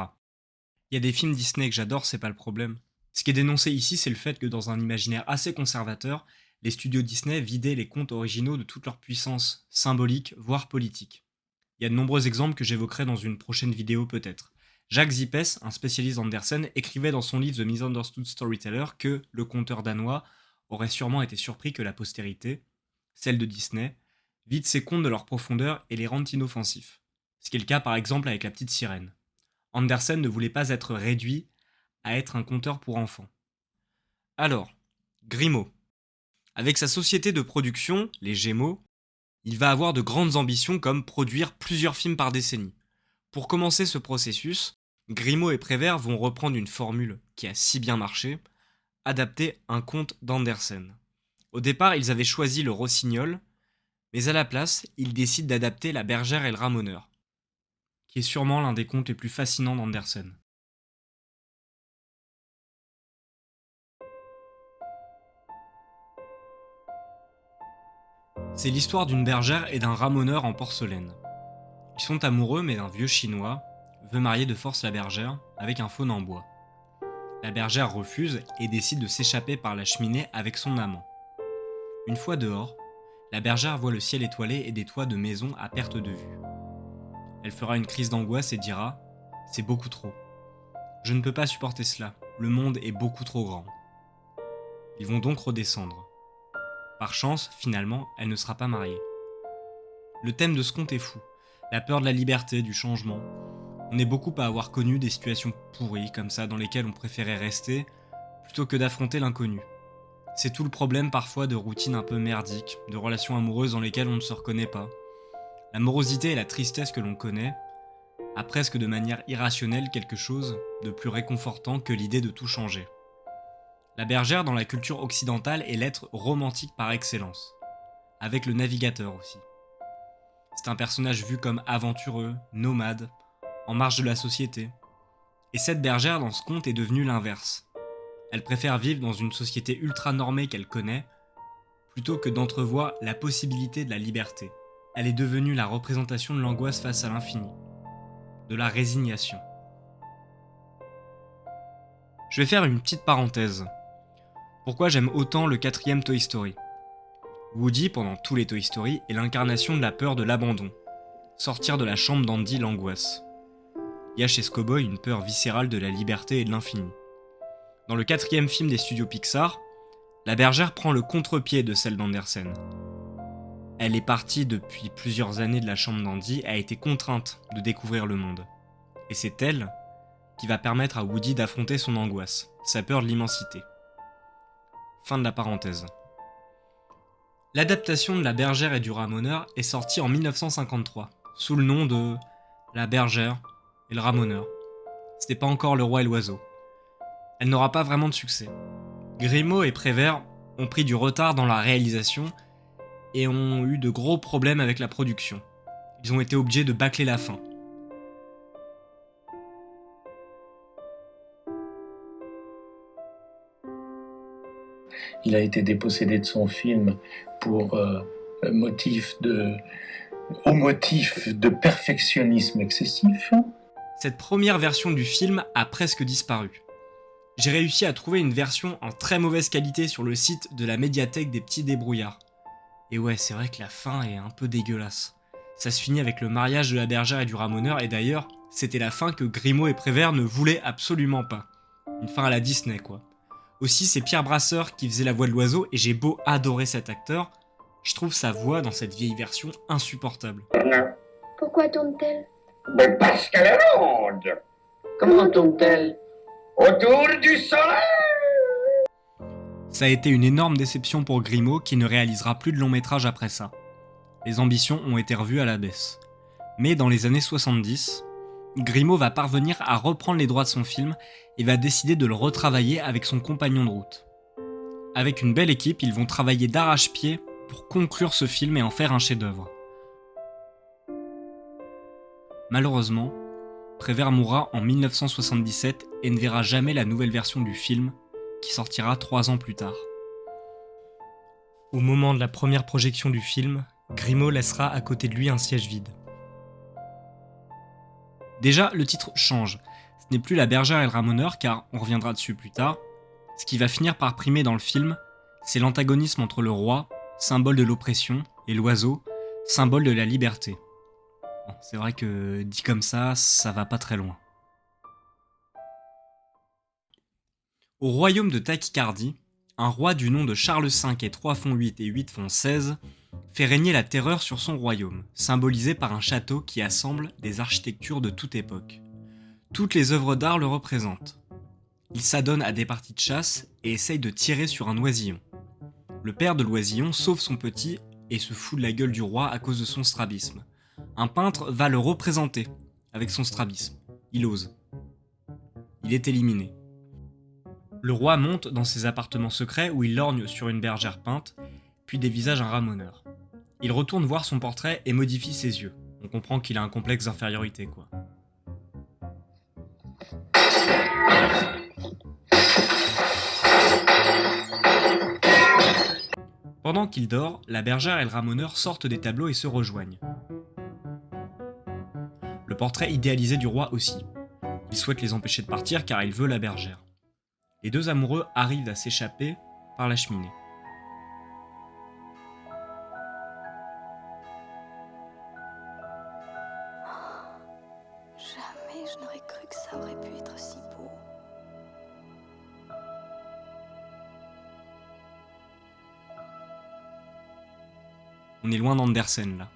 Il y a des films Disney que j'adore, c'est pas le problème. Ce qui est dénoncé ici, c'est le fait que dans un imaginaire assez conservateur, les studios Disney vidaient les contes originaux de toute leur puissance symbolique, voire politique. Il y a de nombreux exemples que j'évoquerai dans une prochaine vidéo peut-être. Jacques Zippes, un spécialiste d'Andersen, écrivait dans son livre The Misunderstood Storyteller que le conteur danois aurait sûrement été surpris que la postérité, celle de Disney, vide ses contes de leur profondeur et les rendent inoffensifs. Ce qui est le cas par exemple avec La Petite Sirène. Andersen ne voulait pas être réduit à être un conteur pour enfants. Alors, Grimaud. Avec sa société de production, les Gémeaux, il va avoir de grandes ambitions comme produire plusieurs films par décennie. Pour commencer ce processus, Grimaud et Prévert vont reprendre une formule qui a si bien marché, adapter un conte d'Andersen. Au départ, ils avaient choisi Le Rossignol, Mais à la place, il décide d'adapter La bergère et le ramoneur, qui est sûrement l'un des contes les plus fascinants d'Andersen. C'est l'histoire d'une bergère et d'un ramoneur en porcelaine. Ils sont amoureux, mais un vieux chinois veut marier de force la bergère avec un faune en bois. La bergère refuse et décide de s'échapper par la cheminée avec son amant. Une fois dehors, la bergère voit le ciel étoilé et des toits de maisons à perte de vue. Elle fera une crise d'angoisse et dira « C'est beaucoup trop. Je ne peux pas supporter cela, le monde est beaucoup trop grand. » Ils vont donc redescendre. Par chance, finalement, elle ne sera pas mariée. Le thème de ce conte est fou. La peur de la liberté, du changement. On est beaucoup à avoir connu des situations pourries comme ça dans lesquelles on préférait rester plutôt que d'affronter l'inconnu. C'est tout le problème parfois de routines un peu merdiques, de relations amoureuses dans lesquelles on ne se reconnaît pas. La morosité et la tristesse que l'on connaît a presque de manière irrationnelle quelque chose de plus réconfortant que l'idée de tout changer. La bergère dans la culture occidentale est l'être romantique par excellence, avec le navigateur aussi. C'est un personnage vu comme aventureux, nomade, en marge de la société. Et cette bergère dans ce conte est devenue l'inverse. Elle préfère vivre dans une société ultra normée qu'elle connaît, plutôt que d'entrevoir la possibilité de la liberté. Elle est devenue la représentation de l'angoisse face à l'infini, de la résignation. Je vais faire une petite parenthèse. Pourquoi j'aime autant le 4e Toy Story ? Woody, pendant tous les Toy Story, est l'incarnation de la peur de l'abandon. Sortir de la chambre d'Andy l'angoisse. Il y a chez ce cow-boy une peur viscérale de la liberté et de l'infini. Dans le 4e film des studios Pixar, la bergère prend le contre-pied de celle d'Andersen. Elle est partie depuis plusieurs années de la chambre d'Andy et a été contrainte de découvrir le monde. Et c'est elle qui va permettre à Woody d'affronter son angoisse, sa peur de l'immensité. Fin de la parenthèse. L'adaptation de La bergère et du ramoneur est sortie en 1953, sous le nom de La bergère et le ramoneur. C'était pas encore Le roi et l'oiseau. Elle n'aura pas vraiment de succès. Grimaud et Prévert ont pris du retard dans la réalisation et ont eu de gros problèmes avec la production. Ils ont été obligés de bâcler la fin. Il a été dépossédé de son film pour motif de perfectionnisme excessif. Cette première version du film a presque disparu. J'ai réussi à trouver une version en très mauvaise qualité sur le site de la médiathèque des petits débrouillards. Et ouais, c'est vrai que la fin est un peu dégueulasse. Ça se finit avec le mariage de la bergère et du ramoneur, et d'ailleurs, c'était la fin que Grimaud et Prévert ne voulaient absolument pas. Une fin à la Disney, quoi. Aussi, c'est Pierre Brasseur qui faisait la voix de l'oiseau, et j'ai beau adorer cet acteur, je trouve sa voix dans cette vieille version insupportable. Pourquoi tourne-t-elle? Mais parce qu'elle est ronde. Comment tourne-t-elle? Autour du soleil. Ça a été une énorme déception pour Grimaud qui ne réalisera plus de long métrage après ça. Les ambitions ont été revues à la baisse. Mais dans les années 70, Grimaud va parvenir à reprendre les droits de son film et va décider de le retravailler avec son compagnon de route. Avec une belle équipe, ils vont travailler d'arrache-pied pour conclure ce film et en faire un chef-d'œuvre. Malheureusement, Prévert mourra en 1977 et ne verra jamais la nouvelle version du film, qui sortira 3 ans plus tard. Au moment de la première projection du film, Grimaud laissera à côté de lui un siège vide. Déjà, le titre change. Ce n'est plus La bergère et le ramoneur, car on reviendra dessus plus tard. Ce qui va finir par primer dans le film, c'est l'antagonisme entre le roi, symbole de l'oppression, et l'oiseau, symbole de la liberté. Bon, c'est vrai que dit comme ça va pas très loin. Au royaume de Tachycardie, un roi du nom de Charles V et 3 font 8 et 8 font 16 fait régner la terreur sur son royaume, symbolisé par un château qui assemble des architectures de toute époque. Toutes les œuvres d'art le représentent. Il s'adonne à des parties de chasse et essaye de tirer sur un oisillon. Le père de l'oisillon sauve son petit et se fout de la gueule du roi à cause de son strabisme. Un peintre va le représenter avec son strabisme. Il ose. Il est éliminé. Le roi monte dans ses appartements secrets où il lorgne sur une bergère peinte, puis dévisage un ramoneur. Il retourne voir son portrait et modifie ses yeux. On comprend qu'il a un complexe d'infériorité, quoi. Pendant qu'il dort, la bergère et le ramoneur sortent des tableaux et se rejoignent. Le portrait idéalisé du roi aussi. Il souhaite les empêcher de partir car il veut la bergère. Les deux amoureux arrivent à s'échapper par la cheminée. Jamais je n'aurais cru que ça aurait pu être si beau. On est loin d'Andersen là.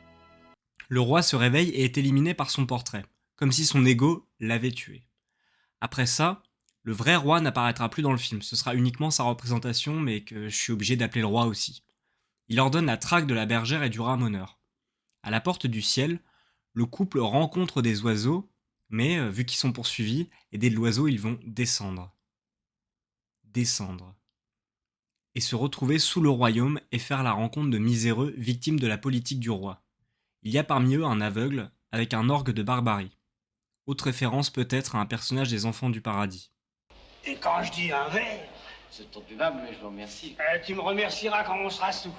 Le roi se réveille et est éliminé par son portrait, comme si son ego l'avait tué. Après ça, le vrai roi n'apparaîtra plus dans le film, ce sera uniquement sa représentation, mais que je suis obligé d'appeler le roi aussi. Il ordonne la traque de la bergère et du ramoneur. À la porte du ciel, le couple rencontre des oiseaux, mais vu qu'ils sont poursuivis, aidés de l'oiseau, ils vont descendre. Et se retrouver sous le royaume et faire la rencontre de miséreux victimes de la politique du roi. Il y a parmi eux un aveugle avec un orgue de barbarie. Autre référence peut-être à un personnage des Enfants du Paradis. Et quand je dis un verre... C'est ton aimable, mais je vous remercie. Tu me remercieras quand on sera sous.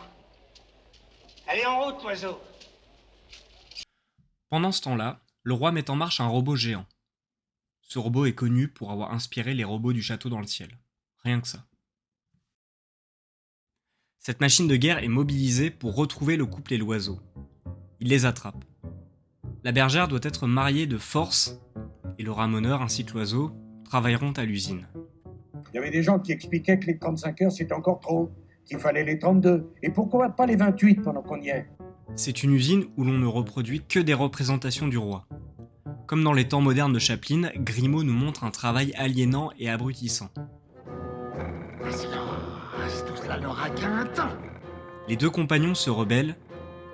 Allez en route, oiseau. Pendant ce temps-là, le roi met en marche un robot géant. Ce robot est connu pour avoir inspiré les robots du château dans le ciel. Rien que ça. Cette machine de guerre est mobilisée pour retrouver le couple et l'oiseau. Il les attrape. La bergère doit être mariée de force, et le ramoneur ainsi que l'oiseau travailleront à l'usine. Il y avait des gens qui expliquaient que les 35 heures c'était encore trop, qu'il fallait les 32, et pourquoi pas les 28 pendant qu'on y est. C'est une usine où l'on ne reproduit que des représentations du roi. Comme dans les temps modernes de Chaplin, Grimaud nous montre un travail aliénant et abrutissant. Tout cela n'aura qu'un temps. Les deux compagnons se rebellent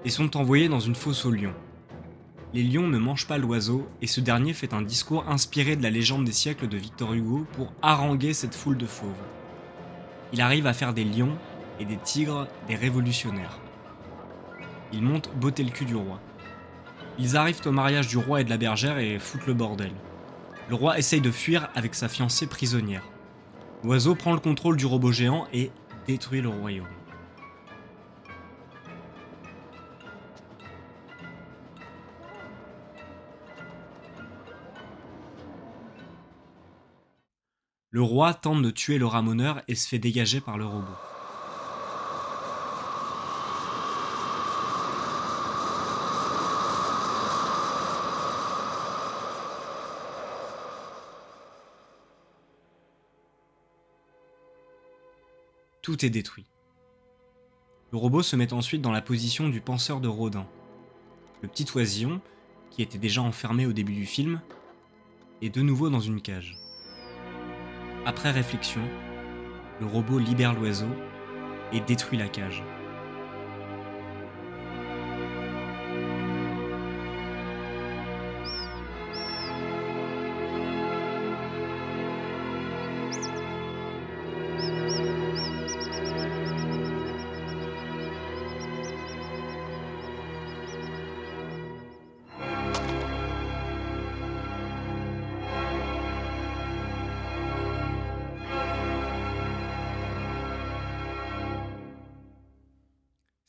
et sont envoyés dans une fosse aux lions. Les lions ne mangent pas l'oiseau et ce dernier fait un discours inspiré de la légende des siècles de Victor Hugo pour haranguer cette foule de fauves. Il arrive à faire des lions et des tigres des révolutionnaires. Ils montent botter le cul du roi. Ils arrivent au mariage du roi et de la bergère et foutent le bordel. Le roi essaye de fuir avec sa fiancée prisonnière. L'oiseau prend le contrôle du robot géant et détruit le royaume. Le roi tente de tuer le ramoneur et se fait dégager par le robot. Tout est détruit. Le robot se met ensuite dans la position du penseur de Rodin. Le petit oisillon, qui était déjà enfermé au début du film, est de nouveau dans une cage. Après réflexion, le robot libère l'oiseau et détruit la cage.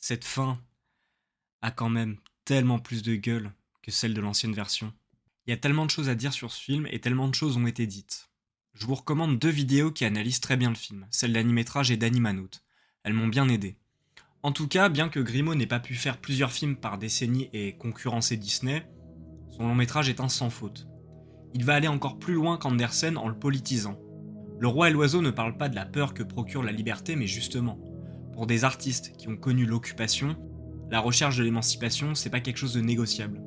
Cette fin a quand même tellement plus de gueule que celle de l'ancienne version. Il y a tellement de choses à dire sur ce film et tellement de choses ont été dites. Je vous recommande 2 vidéos qui analysent très bien le film, celle d'Animétrage et d'Animanote. Elles m'ont bien aidé. En tout cas, bien que Grimaud n'ait pas pu faire plusieurs films par décennie et concurrencer Disney, son long métrage est un sans faute. Il va aller encore plus loin qu'Andersen en le politisant. Le roi et l'oiseau ne parlent pas de la peur que procure la liberté, mais justement, pour des artistes qui ont connu l'occupation, la recherche de l'émancipation, c'est pas quelque chose de négociable.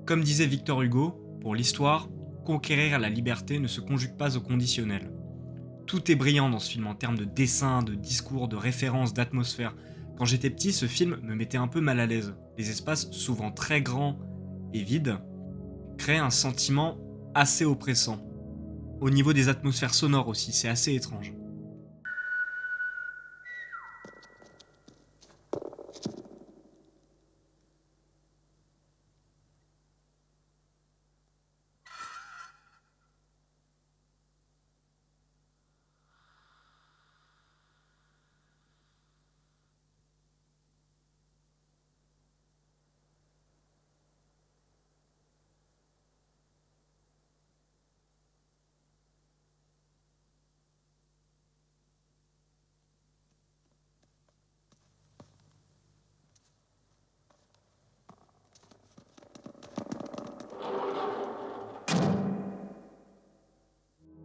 Comme disait Victor Hugo, pour l'histoire, conquérir la liberté ne se conjugue pas au conditionnel. Tout est brillant dans ce film en termes de dessin, de discours, de références, d'atmosphère. Quand j'étais petit, ce film me mettait un peu mal à l'aise. Les espaces, souvent très grands et vides, créaient un sentiment assez oppressant. Au niveau des atmosphères sonores aussi, c'est assez étrange.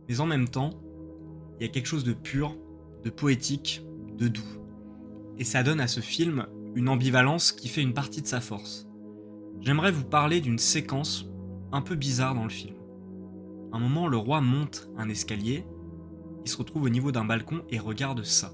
Mais en même temps, il y a quelque chose de pur, de poétique, de doux. Et ça donne à ce film une ambivalence qui fait une partie de sa force. J'aimerais vous parler d'une séquence un peu bizarre dans le film. À un moment, le roi monte un escalier, il se retrouve au niveau d'un balcon et regarde ça.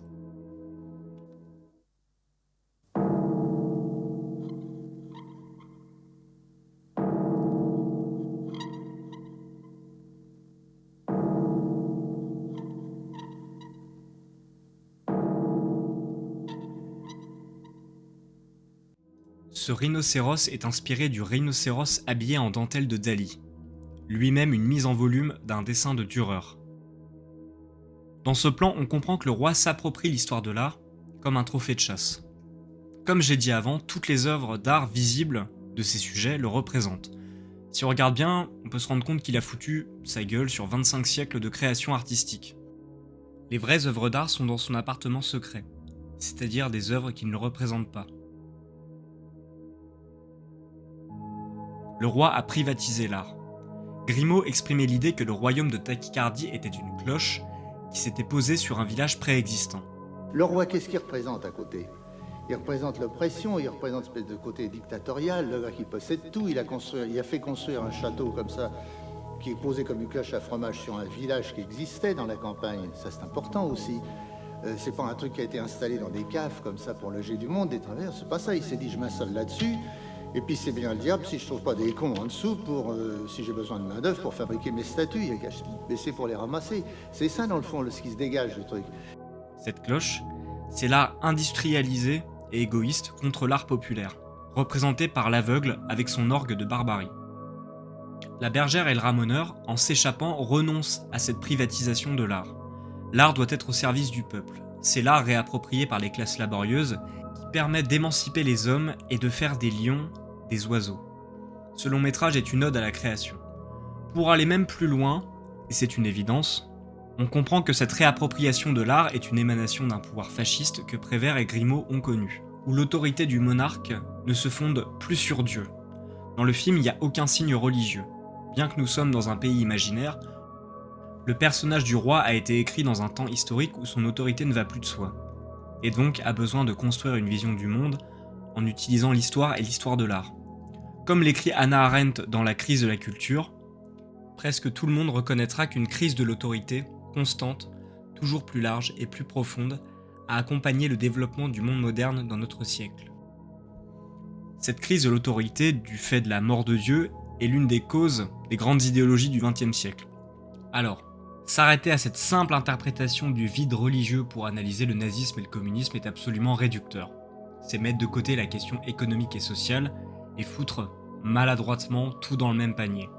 Ce rhinocéros est inspiré du rhinocéros habillé en dentelle de Dali, lui-même une mise en volume d'un dessin de Dürer. Dans ce plan, on comprend que le roi s'approprie l'histoire de l'art comme un trophée de chasse. Comme j'ai dit avant, toutes les œuvres d'art visibles de ces sujets le représentent. Si on regarde bien, on peut se rendre compte qu'il a foutu sa gueule sur 25 siècles de création artistique. Les vraies œuvres d'art sont dans son appartement secret, c'est-à-dire des œuvres qui ne le représentent pas. Le roi a privatisé l'art. Grimaud exprimait l'idée que le royaume de Tachycardie était une cloche qui s'était posée sur un village préexistant. Le roi, qu'est-ce qu'il représente à côté? Il représente l'oppression, il représente une espèce de côté dictatorial, le gars qui possède tout. Il a fait construire un château comme ça, qui est posé comme une cloche à fromage sur un village qui existait dans la campagne. Ça, c'est important aussi. C'est pas un truc qui a été installé dans des caves comme ça pour loger du monde, des travers. C'est pas ça. Il s'est dit, je m'installe là-dessus. Et puis c'est bien le diable si je trouve pas des cons en dessous pour, si j'ai besoin de main d'œuvre pour fabriquer mes statues, il y a qu'à se baisser pour les ramasser. C'est ça dans le fond, ce qui se dégage du truc. Cette cloche, c'est l'art industrialisé et égoïste contre l'art populaire, représenté par l'aveugle avec son orgue de barbarie. La bergère et le ramoneur, en s'échappant, renoncent à cette privatisation de l'art. L'art doit être au service du peuple. C'est l'art réapproprié par les classes laborieuses qui permet d'émanciper les hommes et de faire des lions des oiseaux. Ce long métrage est une ode à la création. Pour aller même plus loin, et c'est une évidence, on comprend que cette réappropriation de l'art est une émanation d'un pouvoir fasciste que Prévert et Grimaud ont connu, où l'autorité du monarque ne se fonde plus sur Dieu. Dans le film, il n'y a aucun signe religieux. Bien que nous sommes dans un pays imaginaire, le personnage du roi a été écrit dans un temps historique où son autorité ne va plus de soi, et donc a besoin de construire une vision du monde en utilisant l'histoire et l'histoire de l'art. Comme l'écrit Hannah Arendt dans La crise de la culture, presque tout le monde reconnaîtra qu'une crise de l'autorité, constante, toujours plus large et plus profonde, a accompagné le développement du monde moderne dans notre siècle. Cette crise de l'autorité, du fait de la mort de Dieu, est l'une des causes des grandes idéologies du XXe siècle. Alors, s'arrêter à cette simple interprétation du vide religieux pour analyser le nazisme et le communisme est absolument réducteur. C'est mettre de côté la question économique et sociale et foutre maladroitement tout dans le même panier.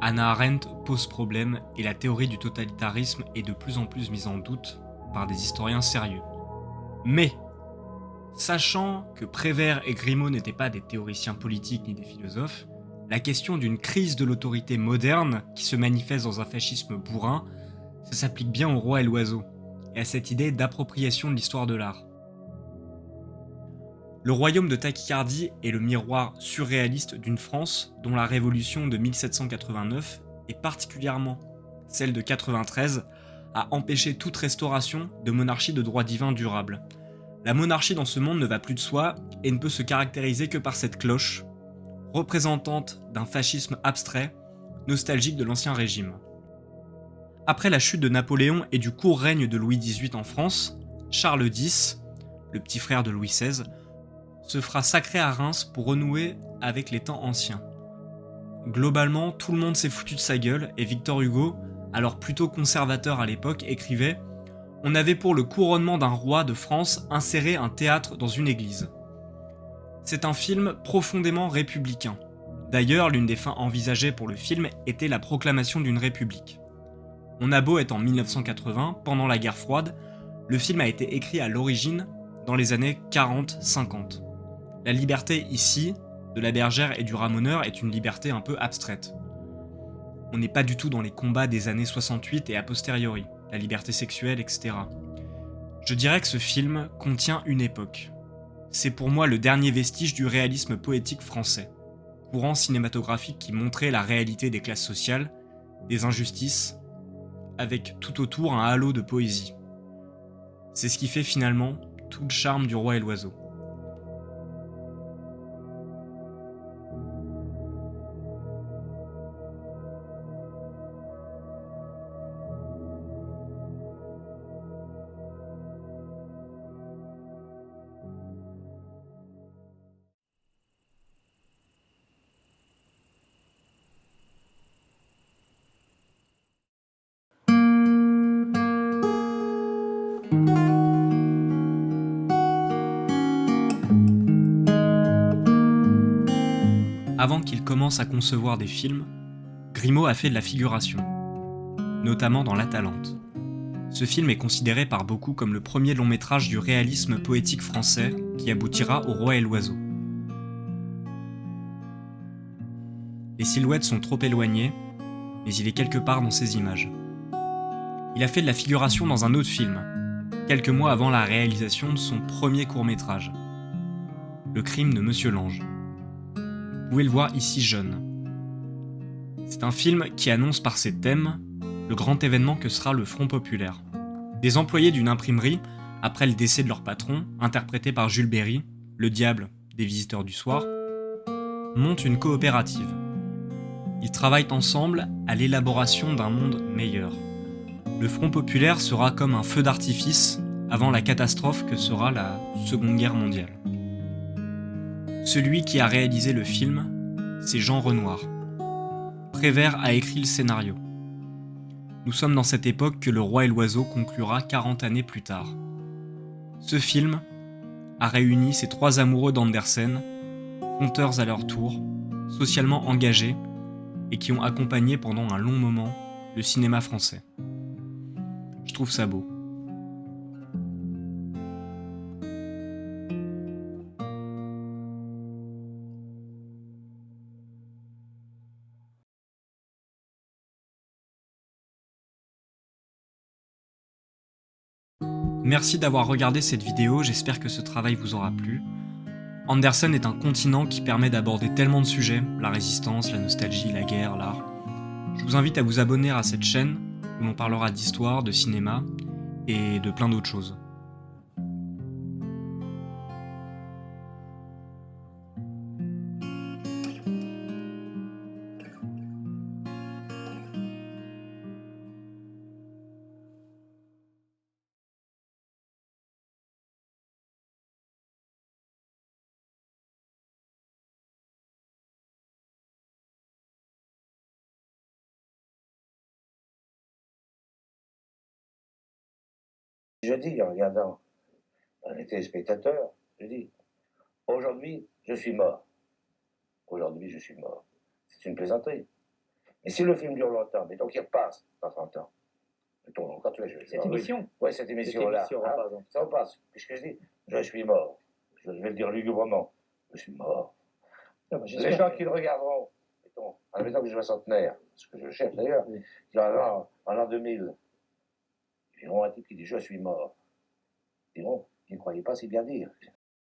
Hannah Arendt pose problème et la théorie du totalitarisme est de plus en plus mise en doute par des historiens sérieux. Mais, sachant que Prévert et Grimaud n'étaient pas des théoriciens politiques ni des philosophes, la question d'une crise de l'autorité moderne qui se manifeste dans un fascisme bourrin, ça s'applique bien au roi et l'oiseau, et à cette idée d'appropriation de l'histoire de l'art. Le royaume de Tachycardie est le miroir surréaliste d'une France dont la révolution de 1789, et particulièrement celle de 93, a empêché toute restauration de monarchie de droit divin durable. La monarchie dans ce monde ne va plus de soi et ne peut se caractériser que par cette cloche, représentante d'un fascisme abstrait, nostalgique de l'ancien régime. Après la chute de Napoléon et du court règne de Louis XVIII en France, Charles X, le petit frère de Louis XVI, se fera sacrer à Reims pour renouer avec les temps anciens. Globalement, tout le monde s'est foutu de sa gueule et Victor Hugo, alors plutôt conservateur à l'époque, écrivait « On avait pour le couronnement d'un roi de France inséré un théâtre dans une église ». C'est un film profondément républicain. D'ailleurs, l'une des fins envisagées pour le film était la proclamation d'une république. On a beau être en 1980, pendant la guerre froide, le film a été écrit à l'origine dans les années 40-50. La liberté ici, de la bergère et du ramoneur, est une liberté un peu abstraite. On n'est pas du tout dans les combats des années 68 et a posteriori, la liberté sexuelle, etc. Je dirais que ce film contient une époque. C'est pour moi le dernier vestige du réalisme poétique français, courant cinématographique qui montrait la réalité des classes sociales, des injustices, avec tout autour un halo de poésie. C'est ce qui fait finalement tout le charme du Roi et l'Oiseau. Avant qu'il commence à concevoir des films, Grimaud a fait de la figuration, notamment dans l'Atalante. Ce film est considéré par beaucoup comme le premier long métrage du réalisme poétique français qui aboutira au Roi et l'Oiseau. Les silhouettes sont trop éloignées, mais il est quelque part dans ces images. Il a fait de la figuration dans un autre film, quelques mois avant la réalisation de son premier court-métrage, Le crime de Monsieur Lange. Vous pouvez le voir ici jeune. C'est un film qui annonce par ses thèmes le grand événement que sera le Front populaire. Des employés d'une imprimerie, après le décès de leur patron, interprété par Jules Berry, le diable des Visiteurs du Soir, montent une coopérative. Ils travaillent ensemble à l'élaboration d'un monde meilleur. Le Front populaire sera comme un feu d'artifice avant la catastrophe que sera la Seconde Guerre mondiale. Celui qui a réalisé le film, c'est Jean Renoir. Prévert a écrit le scénario. Nous sommes dans cette époque que Le Roi et l'Oiseau conclura 40 années plus tard. Ce film a réuni ces trois amoureux d'Andersen, conteurs à leur tour, socialement engagés et qui ont accompagné pendant un long moment le cinéma français. Je trouve ça beau. Merci d'avoir regardé cette vidéo, j'espère que ce travail vous aura plu. Andersen est un continent qui permet d'aborder tellement de sujets, la résistance, la nostalgie, la guerre, l'art. Je vous invite à vous abonner à cette chaîne où l'on parlera d'histoire, de cinéma et de plein d'autres choses. Je dis en regardant un téléspectateur, je dis, aujourd'hui, je suis mort. Aujourd'hui, je suis mort. C'est une plaisanterie. Mais si le film dure longtemps, mettons qu'il repasse dans 30 ans, mettons, quand tu veux, Cette émission. Oui, cette émission-là. Ça repasse. Puisque je dis, je suis mort. Je vais le dire lugubrement. Je suis mort. Les gens qui le regarderont, mettons, en même temps que je suis centenaire, ce que je cherche d'ailleurs, en l'an 2000, ils verront un type qui dit je suis mort. Ils diront, ils ne croyaient pas si bien dire.